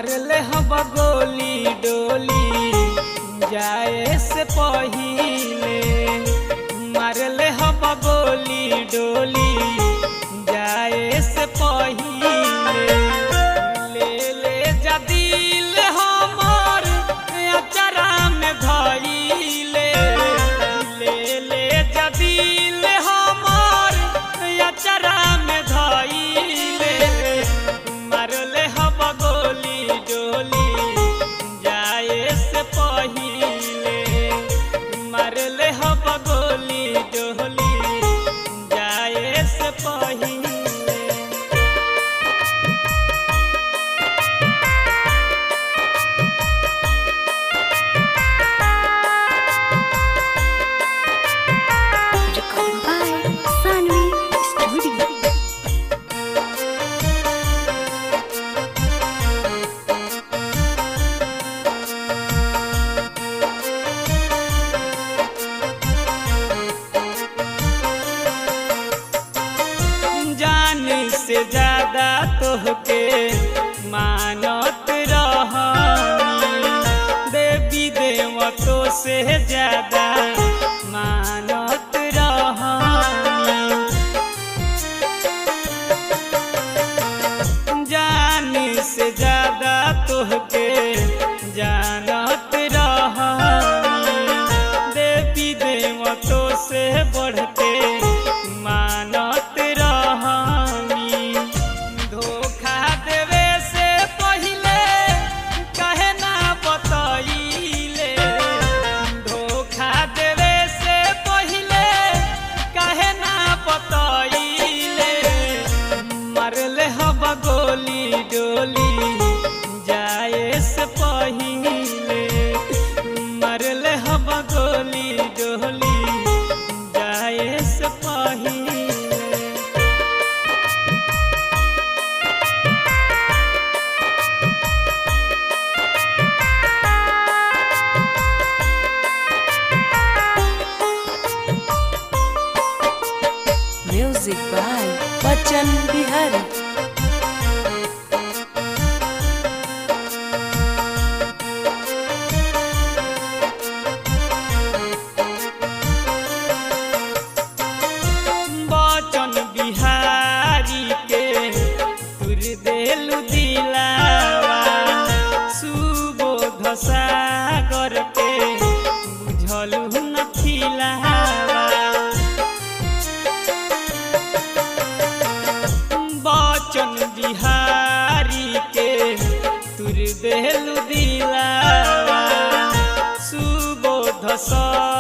मारले हम गोली डोली जाए से पहिले, मारले हम गोली डोली जाए से पहिले। ले ले जा दिल हमर अचरा में धइले, ले ले जा दिल हमर अचरा में धइले। मारले हम गोली डोली जाए से पहिले, मारले हम गोली डोली जाए से पहिले। Recording by Sanvi Studio. जान से ज्यादा तोहके मानत रहनी, देवी देवतो से ज्यादा मानत रहनी। जान से ज्यादा तोहके जानत रहनी, देवी देवतो से बढ़के मानत रहनी। धोखा देवे से पहिले कहे ना बतइले, धोखा देवे से पहिले कहे ना बतइले। मारले हम गोली डोली जाए से पहिले, मारले हम गोली डोली जाए से पहिले। Music by Bachchan Bihari. बचन बिहारी के तुर देलु दिलावा, सुबोध सागर के बुझलु न खिलावा। बचन बिहारी के तुर देलु दिलावा, सुबोध सागर